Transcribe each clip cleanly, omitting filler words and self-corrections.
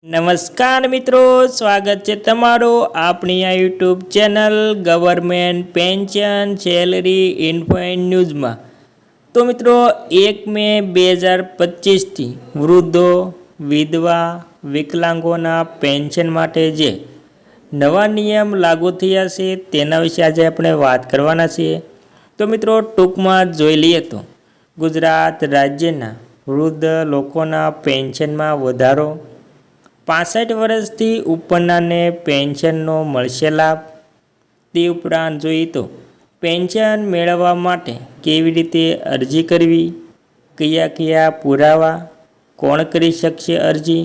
નમસ્કાર મિત્રો, સ્વાગત છે તમારું આપણી આ YouTube channel government pension salary info and ન્યૂઝમાં। તો મિત્રો 1 મે 2025થી વૃદ્ધો, વિધવા, વિકલાંગોના પેન્શન માટે જે નવા નિયમ લાગુ થયા છે તેના વિશે આજે આપણે વાત કરવાના છીએ। તો મિત્રો ટૂંકમાં જોઈ લઈએ તો ગુજરાત રાજ્યના વૃદ્ધ લોકોના પેન્શનમાં વધારો, 65 વર્ષથી ઉપરનાને પેન્શનનો મળશે લાભ। તે ઉપરાંત જોઈએ તો પેન્શન મેળવવા માટે કેવી રીતે અરજી કરવી, કયા પુરાવા, કોણ કરી શકશે અરજી,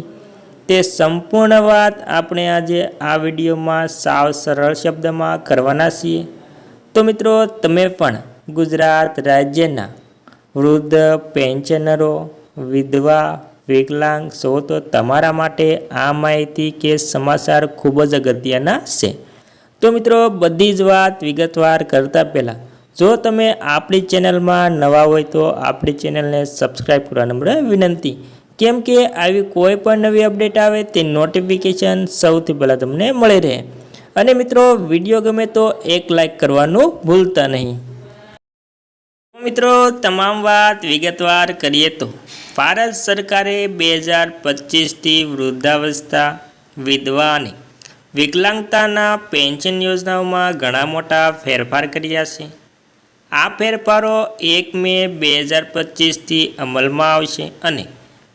તે સંપૂર્ણ વાત આપણે આજે આ વિડીયોમાં સાવ સરળ શબ્દમાં કરવાના છીએ। તો મિત્રો તમે પણ ગુજરાત રાજ્યના વૃદ્ધ, પેન્શનરો, વિધવા, વિકલાંગ છો તો તમારા માટે આ માહિતી કે સમાચાર ખૂબ જ અગત્યના છે। તો મિત્રો બધી જ વાત વિગતવાર કરતાં પહેલાં જો તમે આપણી ચેનલમાં નવા હોય તો આપણી ચેનલને સબસ્ક્રાઈબ કરવા નમ્ર વિનંતી, કેમ કે આવી કોઈ પણ નવી અપડેટ આવે તે નોટિફિકેશન સૌથી પહેલાં તમને મળી રહે। અને મિત્રો વિડીયો ગમે તો એક લાઈક કરવાનું ભૂલતા નહીં। મિત્રો તમામ વાત વિગતવાર કરીએ તો ભારત સરકારે 2025થી વૃદ્ધાવસ્થા, વિધવા અને વિકલાંગતાના પેન્શન યોજનાઓમાં ઘણા મોટા ફેરફાર કર્યા છે। આ ફેરફારો 1 મે 2025થી અમલમાં આવશે અને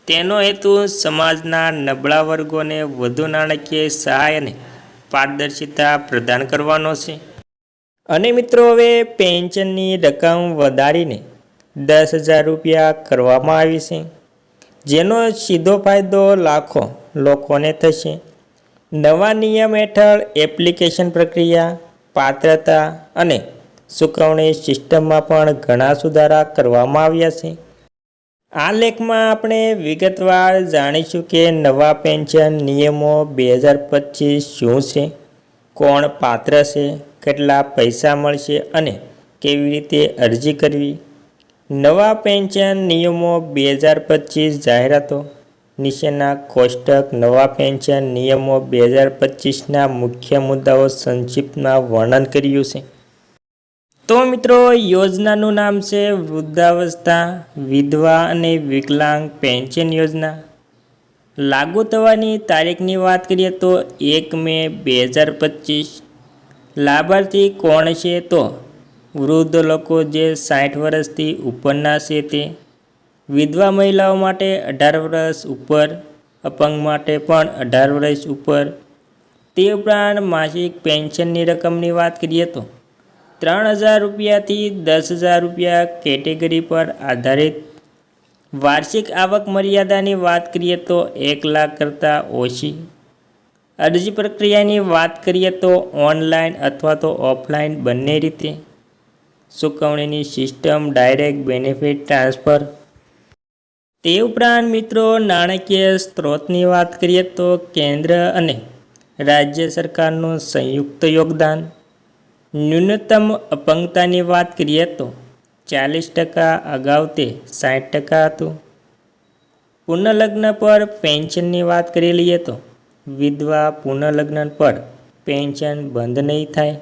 તેનો હેતુ સમાજના નબળા વર્ગોને વધુ નાણાકીય સહાય અને પારદર્શિતા પ્રદાન કરવાનો છે। અને મિત્રો હવે પેન્શનની રકમ વધારીને 10,000 રૂપિયા કરવામાં આવી છે, જેનો સીધો ફાયદો લાખો લોકોને થશે। નવા નિયમ હેઠળ એપ્લિકેશન પ્રક્રિયા, પાત્રતા અને ચૂકવણી સિસ્ટમમાં પણ ઘણા સુધારા કરવામાં આવ્યા છે। આ લેખમાં આપણે વિગતવાર જાણીશું કે નવા પેન્શન નિયમો 2025 શું છે, કોણ પાત્ર છે, કેટલા પૈસા મળશે અને કેવી રીતે અરજી કરવી। નવા પેન્શન નિયમો 2025 જાહેરાતો નીચેના કોષ્ટક નવા પેન્શન નિયમો 2025ના મુખ્ય મુદ્દાઓ સંક્ષિપ્તમાં વર્ણન કર્યું છે। તો મિત્રો યોજનાનું નામ છે વૃદ્ધાવસ્થા, વિધવા અને વિકલાંગ પેન્શન યોજના। લાગુ થવાની તારીખની વાત કરીએ તો 1 મે 2025। લાભાર્થી કોણ છે તો વૃદ્ધ લોકો જે 60 વર્ષથી ઉપરના છે તે, વિધવા મહિલાઓ માટે 18 વર્ષ ઉપર, અપંગ માટે પણ 18 વર્ષ ઉપર। તે ઉપરાંત માસિક પેન્શનની રકમની વાત કરીએ તો 3,000 રૂપિયાથી 10,000 રૂપિયા કેટેગરી પર આધારિત। વાર્ષિક આવક મર્યાદાની વાત કરીએ તો 1 લાખ કરતાં ઓછી। અરજી પ્રક્રિયાની વાત કરીએ તો ઓનલાઈન અથવા તો ઓફલાઈન બંને રીતે। ચૂકવણીની સિસ્ટમ ડાયરેક્ટ બેનિફિટ ટ્રાન્સફર। તે ઉપરાંત મિત્રો નાણાકીય સ્ત્રોતની વાત કરીએ તો કેન્દ્ર અને રાજ્ય સરકારનું સંયુક્ત યોગદાન। ન્યૂનતમ અપંગતાની વાત કરીએ તો 40%, અગાઉ તે 60% હતું। પુનઃલગ્ન પર પેન્શનની વાત કરી લઈએ તો વિધવા પુનઃલગ્ન પર પેન્શન બંધ નહીં થાય।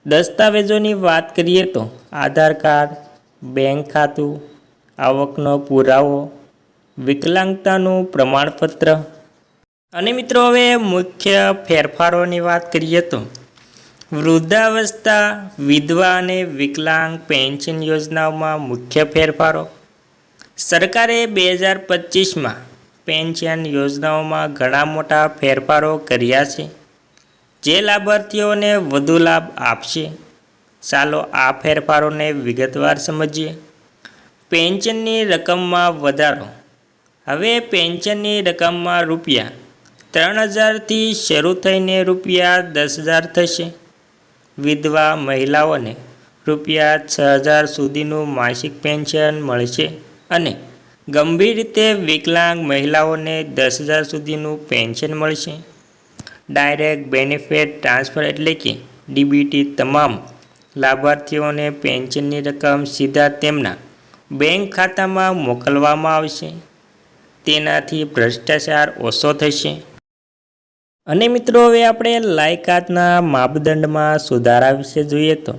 દસ્તાવેજોની વાત કરીએ તો આધાર કાર્ડ, બેંક ખાતું, આવકનો પુરાવો, વિકલાંગતાનું પ્રમાણપત્ર। અને મિત્રો હવે મુખ્ય ફેરફારોની વાત કરીએ તો વૃદ્ધાવસ્થા, વિધવા અને વિકલાંગ પેન્શન યોજનાઓમાં મુખ્ય ફેરફારો। સરકારે 2025માં પેન્શન યોજનાઓમાં ઘણા મોટા ફેરફારો કર્યા છે, જે લાભાર્થીઓને વધુ લાભ આપશે। ચાલો આ ફેરફારોને વિગતવાર સમજીએ। પેન્શનની રકમમાં વધારો। હવે પેન્શનની રકમમાં રૂપિયા 3,000થી શરૂ થઈને રૂપિયા 10,000 થશે। વિધવા મહિલાઓને રૂપિયા 6,000 સુધીનું માસિક પેન્શન મળશે અને ગંભીર રીતે વિકલાંગ મહિલાઓને 10,000 સુધીનું પેન્શન મળશે। ડાયરેક્ટ બેનિફિટ ટ્રાન્સફર એટલે કે ડીબીટી તમામ લાભાર્થીઓને પેન્શનની રકમ સીધા તેમના બેંક ખાતામાં મોકલવામાં આવશે। તેનાથી ભ્રષ્ટાચાર ઓછો થશે. અને મિત્રો હવે આપણે લાયકાતના માપદંડમાં સુધારા વિશે જોઈએ તો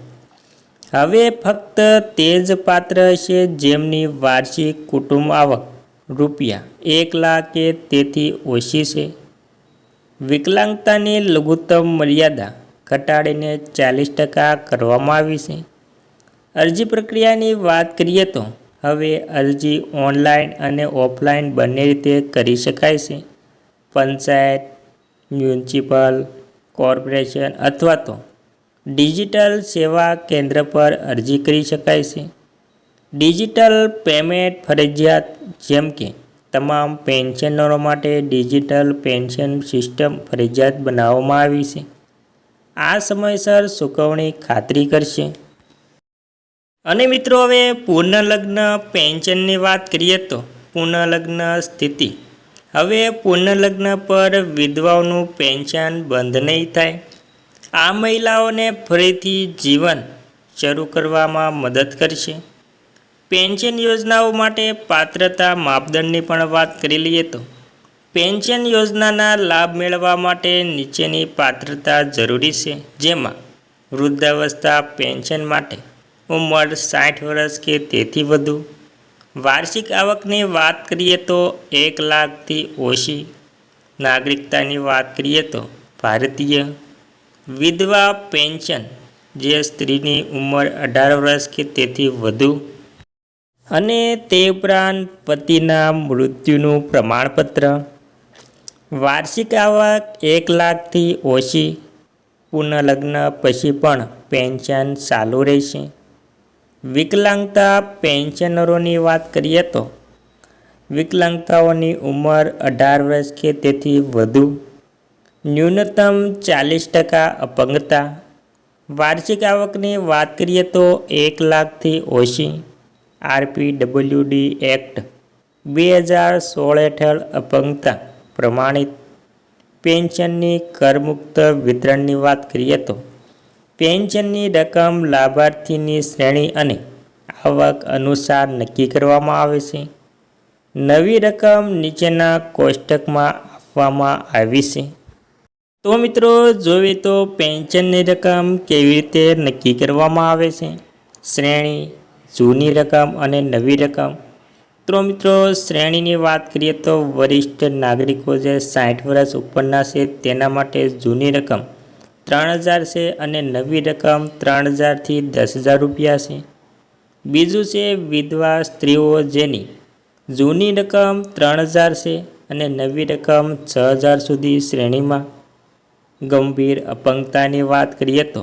હવે ફક્ત તે જ પાત્ર હશે જેમની વાર્ષિક કુટુંબ આવક ₹1 લાખ કે તેથી ઓછી છે. વિકલાંગતાની લઘુત્તમ મર્યાદા ઘટાડીને 40% કરવામાં આવી છે. અરજી પ્રક્રિયાની વાત કરીએ તો હવે અરજી ઓનલાઈન અને ઓફલાઈન બંને રીતે કરી શકાય છે. પંચાયત, મ્યુનિસિપલ કોર્પોરેશન અથવા તો ડિજિટલ સેવા કેન્દ્ર પર અરજી કરી શકાય છે. ડિજિટલ પેમેન્ટ ફરજિયાત, જેમ કે તમામ પેન્શનરો માટે ડિજિટલ પેન્શન સિસ્ટમ ફરજિયાત બનાવવામાં આવી છે. આ સમયસર ચૂકવણી ખાતરી કરશે. અને મિત્રો હવે પુનઃલગ્ન પેન્શનની વાત કરીએ તો પુનઃલગ્ન સ્થિતિ હવે પુનઃલગ્ન પર વિધવાઓનું પેન્શન બંધ નહીં થાય. આ મહિલાઓને ફરીથી જીવન શરૂ કરવામાં મદદ કરશે. પેન્શન યોજનાઓ માટે પાત્રતા માપદંડની પણ વાત કરી લઈએ તો પેન્શન યોજનાના લાભ મેળવવા માટે નીચેની પાત્રતા જરૂરી છે, જેમાં વૃદ્ધાવસ્થા પેન્શન માટે ઉંમર 60 વર્ષ કે તેથી વધુ. વાર્ષિક આવકની વાત કરીએ તો 1 લાખથી ઓછી. નાગરિકતાની વાત કરીએ તો ભારતીય. વિધવા પેન્શન, જે સ્ત્રીની ઉંમર 18 વર્ષ કે તેથી વધુ. અને તે ઉપરાંત પતિના મૃત્યુનું પ્રમાણપત્ર. વાર્ષિક આવક 1 લાખથી ઓછી. પુનઃલગ્ન પછી પણ પેન્શન ચાલુ રહેશે. વિકલાંગતા પેન્શનરોની વાત કરીએ તો વિકલાંગતાઓની ઉંમર 18 વર્ષ કે તેથી વધુ. ન્યૂનતમ 40% અપંગતા. વાર્ષિક આવકની વાત કરીએ તો 1 લાખથી ઓછી. RPWD એક્ટ 2016 હેઠળ અપંગતા પ્રમાણિત પેન્શનની કરમુક્ત વિતરણની વાત કરીએ તો પેન્શનની રકમ લાભાર્થીની શ્રેણી અને આવક અનુસાર નક્કી કરવામાં આવે છે. નવી રકમ નીચેના કોષ્ટકમાં આપવામાં આવી છે. તો મિત્રો જોઈએ તો પેન્શનની રકમ કેવી રીતે નક્કી કરવામાં આવે છે. શ્રેણી, જૂની રકમ અને નવી રકમ. તો મિત્રો શ્રેણીની વાત કરીએ તો વરિષ્ઠ નાગરિકો જે 60 વર્ષ ઉપરના છે તેના માટે જૂની રકમ 3000 છે અને નવી રકમ 3000થી 10000 રૂપિયા છે. બીજું છે વિધવા સ્ત્રીઓ, જેની જૂની રકમ 3000 છે અને નવી રકમ 6000 સુધી શ્રેણીમાં. ગંભીર અપંગતાની વાત કરીએ તો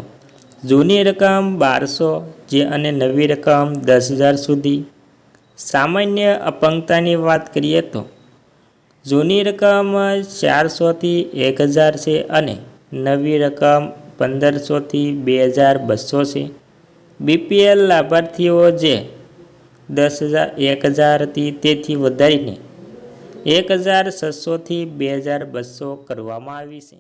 જૂની રકમ 1200 જે અને નવી રકમ 10000 સુધી. સામાન્ય અપંગતાની વાત કરીએ તો જૂની રકમ 400થી 1000 છે અને નવી રકમ 1500થી 2200 છે. BPL લાભાર્થીઓ જે 1000થી તેથી વધારીને 1600થી 2200 કરવામાં આવી છે.